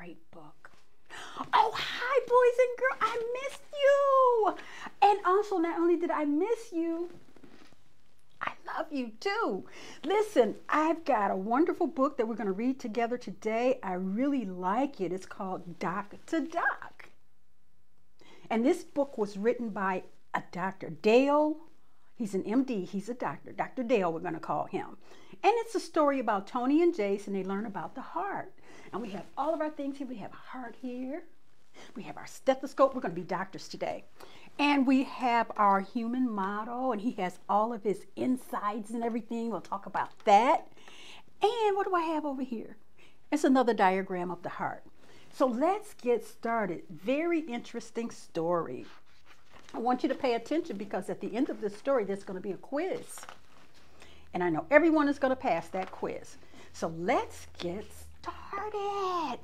great book. Oh, hi, boys and girls. I missed you. And also, not only did I miss you, I love you too. Listen, I've got a wonderful book that we're going to read together today. I really like it. It's called Doc to Doc. And this book was written by a doctor, Dale. He's an MD. He's a doctor. Dr. Dale, we're going to call him. And it's a story about Tony and Jace, and they learn about the heart. And we have all of our things here. We have a heart here. We have our stethoscope. We're going to be doctors today. And we have our human model, and he has all of his insides and everything. We'll talk about that. And what do I have over here? It's another diagram of the heart. So let's get started. Very interesting story. I want you to pay attention because at the end of this story, there's going to be a quiz. And I know everyone is going to pass that quiz. So let's get started.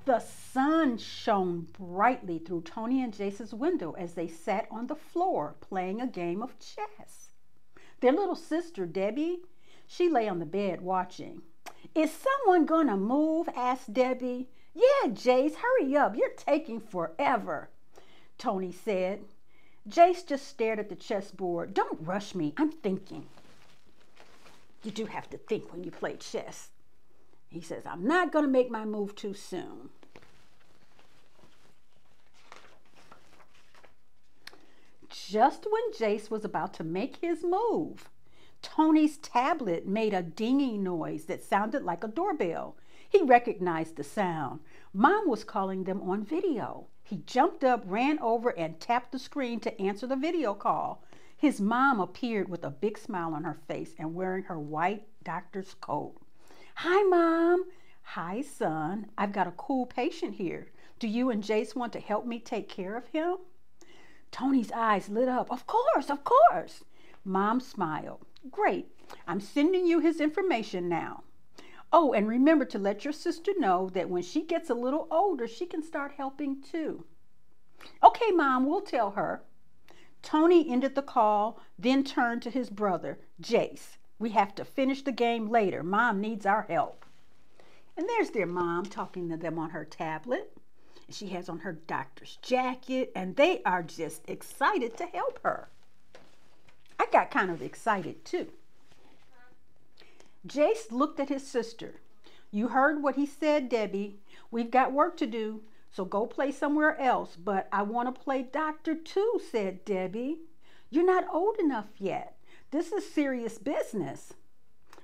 The sun shone brightly through Tony and Jace's window as they sat on the floor playing a game of chess. Their little sister, Debbie, she lay on the bed watching. Is someone going to move? Asked Debbie. Yeah, Jace, hurry up. You're taking forever, Tony said. Jace just stared at the chessboard. Don't rush me. I'm thinking. You do have to think when you play chess. He says, I'm not going to make my move too soon. Just when Jace was about to make his move, Tony's tablet made a dinging noise that sounded like a doorbell. He recognized the sound. Mom was calling them on video. He jumped up, ran over, and tapped the screen to answer the video call. His mom appeared with a big smile on her face and wearing her white doctor's coat. Hi, Mom. Hi, son. I've got a cool patient here. Do you and Jace want to help me take care of him? Tony's eyes lit up. Of course, of course. Mom smiled. Great. I'm sending you his information now. Oh, and remember to let your sister know that when she gets a little older, she can start helping too. Okay, Mom, we'll tell her. Tony ended the call, then turned to his brother, Jace. We have to finish the game later. Mom needs our help. And there's their mom talking to them on her tablet. She has on her doctor's jacket, and they are just excited to help her. I got kind of excited too. Jace looked at his sister. You heard what he said, Debbie. We've got work to do, so go play somewhere else. But I want to play doctor too, said Debbie. You're not old enough yet. This is serious business.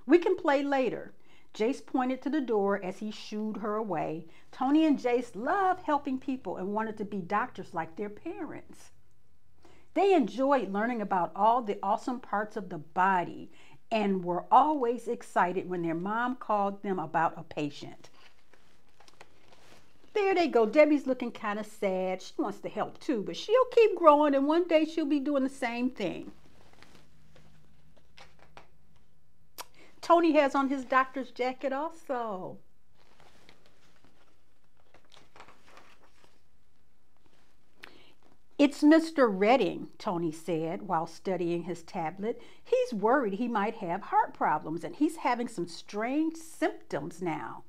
We can play later. Jace pointed to the door as he shooed her away. Tony and Jace love helping people and wanted to be doctors like their parents. They enjoyed learning about all the awesome parts of the body and were always excited when their mom called them about a patient. There they go. Debbie's looking kind of sad. She wants to help too, but she'll keep growing and one day she'll be doing the same thing. Tony has on his doctor's jacket also. It's Mr. Redding, Tony said while studying his tablet. He's worried he might have heart problems and he's having some strange symptoms now.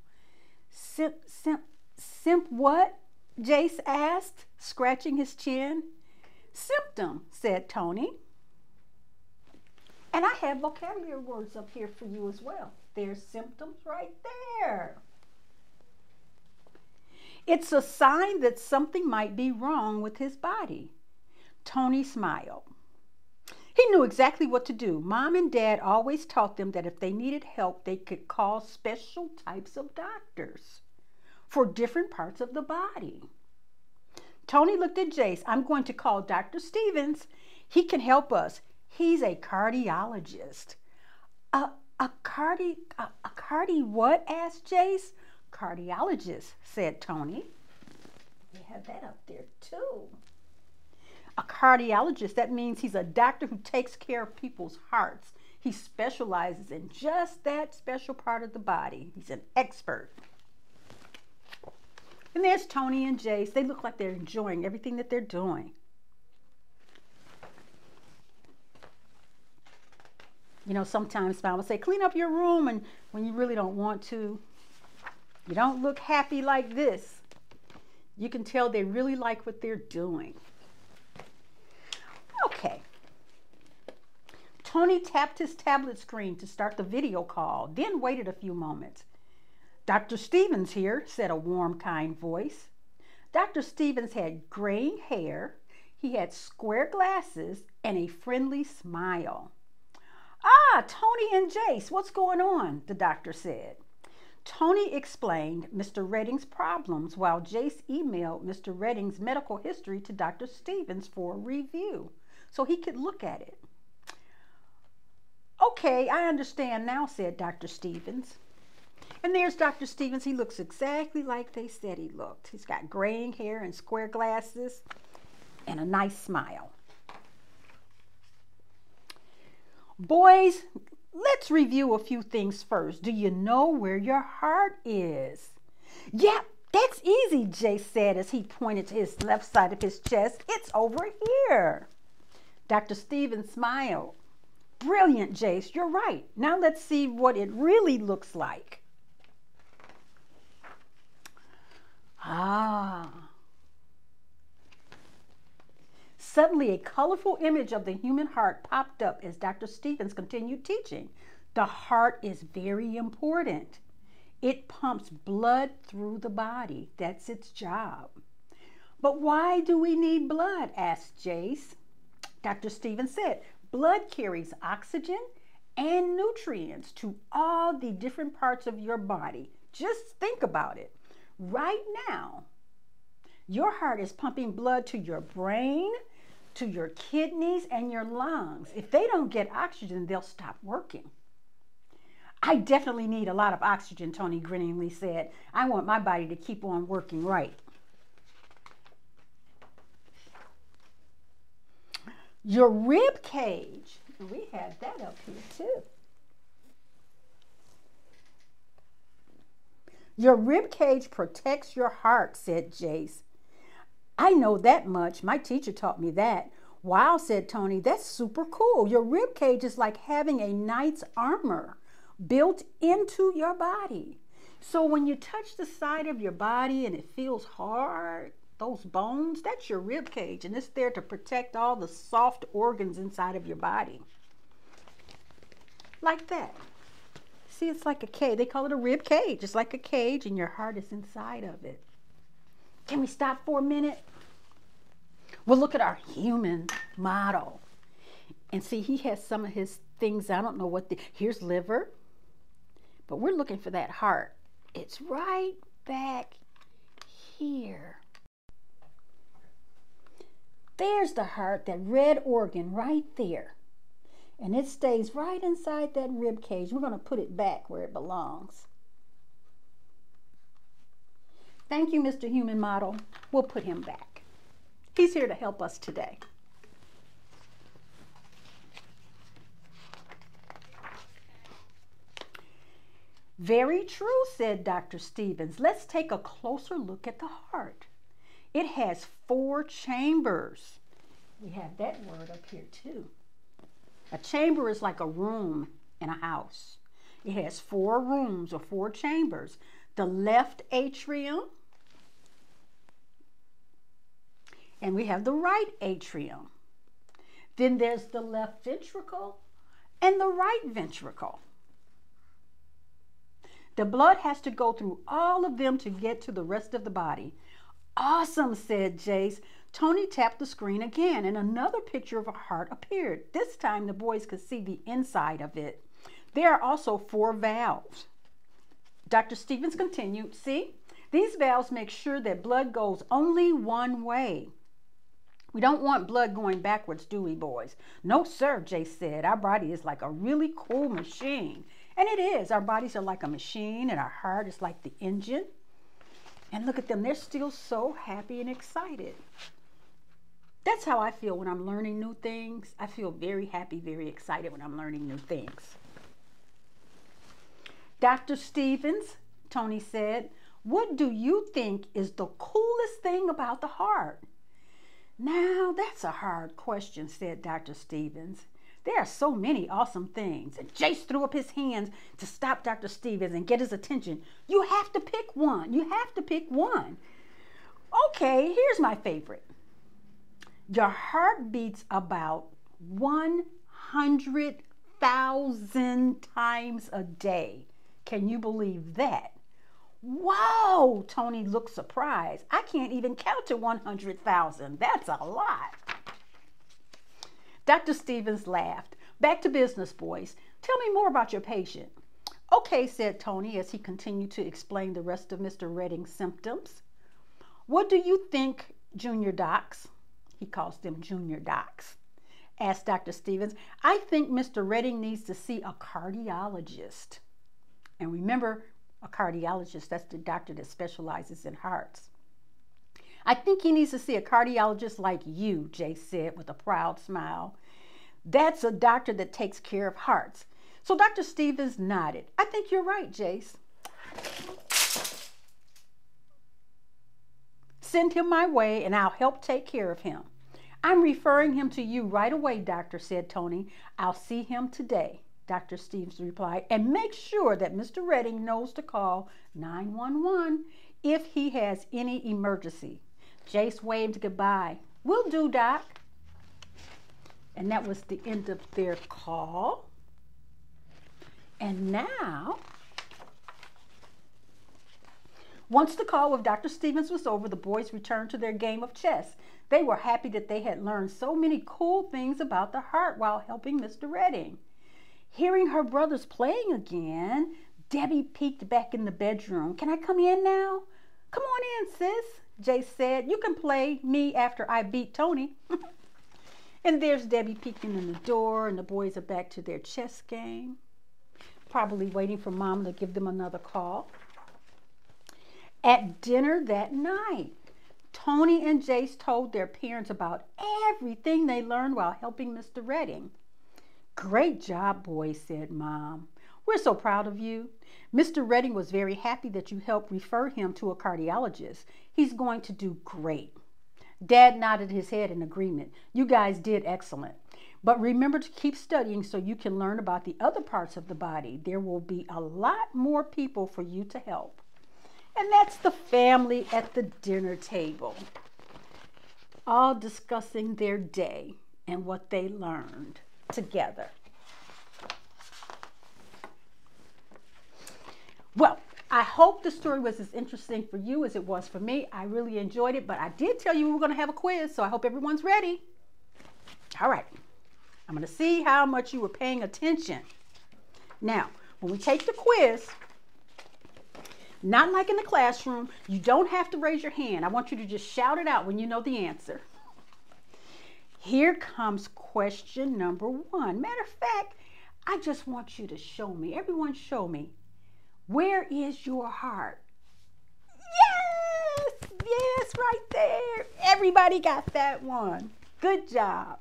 Simp what? Jace asked, scratching his chin. Symptom, said Tony. And I have vocabulary words up here for you as well. There's symptoms right there. It's a sign that something might be wrong with his body. Tony smiled. He knew exactly what to do. Mom and Dad always taught them that if they needed help, they could call special types of doctors for different parts of the body. Tony looked at Jace. I'm going to call Dr. Stevens. He can help us. He's a cardiologist. A cardi what? Asked Jace. Cardiologist, said Tony. They have that up there too. A cardiologist, that means he's a doctor who takes care of people's hearts. He specializes in just that special part of the body. He's an expert. And there's Tony and Jace. They look like they're enjoying everything that they're doing. You know, sometimes Mom will say, clean up your room, and when you really don't want to, You don't look happy like this. You can tell they really like what they're doing. Okay. Tony tapped his tablet screen to start the video call, then waited a few moments. Dr. Stevens here, said a warm, kind voice. Dr. Stevens had graying hair, he had square glasses, and a friendly smile. Ah, Tony and Jace, what's going on? The doctor said. Tony explained Mr. Redding's problems while Jace emailed Mr. Redding's medical history to Dr. Stevens for review so he could look at it. Okay, I understand now, said Dr. Stevens. And there's Dr. Stevens. He looks exactly like they said he looked. He's got graying hair and square glasses and a nice smile. Boys, let's review a few things first. Do you know where your heart is? Yep, that's easy, Jace said as he pointed to his left side of his chest. It's over here. Dr. Stevens smiled. Brilliant, Jace, you're right. Now let's see what it really looks like. Ah. Suddenly, a colorful image of the human heart popped up as Dr. Stevens continued teaching. The heart is very important. It pumps blood through the body. That's its job. But why do we need blood? Asked Jace. Dr. Stevens said, blood carries oxygen and nutrients to all the different parts of your body. Just think about it. Right now, your heart is pumping blood to your brain, to your kidneys, and your lungs. If they don't get oxygen, they'll stop working. I definitely need a lot of oxygen, Tony grinningly said. I want my body to keep on working right. Your rib cage, we have that up here too. Your rib cage protects your heart, said Jace. I know that much. My teacher taught me that. Wow, said Tony, that's super cool. Your rib cage is like having a knight's armor built into your body. So when you touch the side of your body and it feels hard, those bones, that's your rib cage, and it's there to protect all the soft organs inside of your body. Like that. See, it's like a cage. They call it a rib cage. It's like a cage, and your heart is inside of it. Can we stop for a minute? We'll look at our human model. And see, he has some of his things. I don't know what here's liver. But we're looking for that heart. It's right back here. There's the heart, that red organ right there. And it stays right inside that rib cage. We're going to put it back where it belongs. Thank you, Mr. Human Model. We'll put him back. He's here to help us today. Very true, said Dr. Stevens. Let's take a closer look at the heart. It has 4 chambers. We have that word up here too. A chamber is like a room in a house. It has 4 rooms or 4 chambers. The left atrium, and we have the right atrium. Then there's the left ventricle and the right ventricle. The blood has to go through all of them to get to the rest of the body. Awesome, said Jace. Tony tapped the screen again, and another picture of a heart appeared. This time the boys could see the inside of it. There are also 4 valves. Dr. Stevens continued, see, these valves make sure that blood goes only one way. We don't want blood going backwards, do we, boys? No, sir, Jace said. Our body is like a really cool machine. And it is. Our bodies are like a machine, and our heart is like the engine. And look at them. They're still so happy and excited. That's how I feel when I'm learning new things. I feel very happy, very excited when I'm learning new things. Dr. Stevens, Tony said, what do you think is the coolest thing about the heart? Now, that's a hard question, said Dr. Stevens. There are so many awesome things. And Jace threw up his hands to stop Dr. Stevens and get his attention. You have to pick one. You have to pick one. Okay, here's my favorite. Your heart beats about 100,000 times a day. Can you believe that? Whoa, Tony looked surprised. I can't even count to 100,000. That's a lot. Dr. Stevens laughed. Back to business, boys. Tell me more about your patient. Okay, said Tony as he continued to explain the rest of Mr. Redding's symptoms. What do you think, junior docs? He calls them junior docs. Asked Dr. Stevens. I think Mr. Redding needs to see a cardiologist. And remember, a cardiologist, that's the doctor that specializes in hearts. I think he needs to see a cardiologist like you, Jace said with a proud smile. That's a doctor that takes care of hearts. So Dr. Stevens nodded. I think you're right, Jace. Send him my way and I'll help take care of him. I'm referring him to you right away, doctor, said Tony. I'll see him today, Dr. Stevens replied, and make sure that Mr. Redding knows to call 911 if he has any emergency. Jace waved goodbye. Will do, Doc. And that was the end of their call. And now, once the call with Dr. Stevens was over, the boys returned to their game of chess. They were happy that they had learned so many cool things about the heart while helping Mr. Redding. Hearing her brothers playing again, Debbie peeked back in the bedroom. Can I come in now? Come on in, sis, Jace said. You can play me after I beat Tony. And there's Debbie peeking in the door, and the boys are back to their chess game, probably waiting for Mom to give them another call. At dinner that night, Tony and Jace told their parents about everything they learned while helping Mr. Redding. Great job, boys, said Mom. We're so proud of you. Mr. Redding was very happy that you helped refer him to a cardiologist. He's going to do great. Dad nodded his head in agreement. You guys did excellent. But remember to keep studying so you can learn about the other parts of the body. There will be a lot more people for you to help. And that's the family at the dinner table, all discussing their day and what they learned together. Well, I hope the story was as interesting for you as it was for me. I really enjoyed it, but I did tell you we were going to have a quiz, so I hope everyone's ready. All right. I'm going to see how much you were paying attention. Now, when we take the quiz, not like in the classroom, you don't have to raise your hand. I want you to just shout it out when you know the answer. Here comes question number 1. Matter of fact, I just want you to show me. Everyone show me. Where is your heart? Yes! Yes, right there. Everybody got that one. Good job.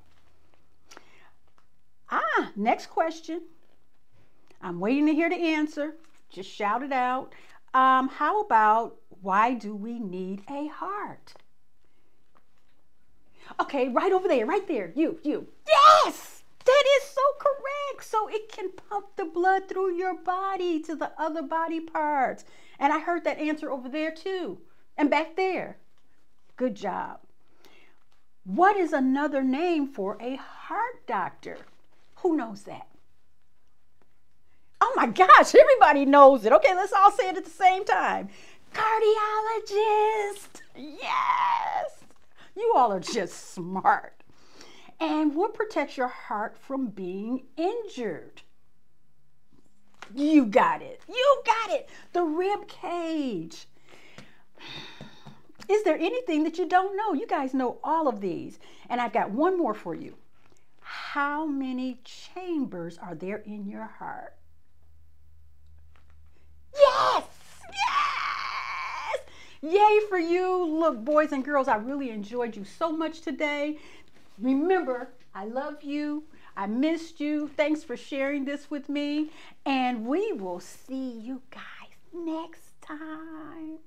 Next question. I'm waiting to hear the answer. Just shout it out. How about, why do we need a heart? Okay, right over there, right there. You. Yes! That is so correct. So it can pump the blood through your body to the other body parts. And I heard that answer over there too. And back there. Good job. What is another name for a heart doctor? Who knows that? Oh my gosh, everybody knows it. Okay, let's all say it at the same time. Cardiologist. Yes. You all are just smart. And what protects your heart from being injured? You got it. You got it. The rib cage. Is there anything that you don't know? You guys know all of these. And I've got one more for you. How many chambers are there in your heart? Yes! Yes! Yay for you. Look, boys and girls, I really enjoyed you so much today. Remember, I love you. I missed you. Thanks for sharing this with me. And we will see you guys next time.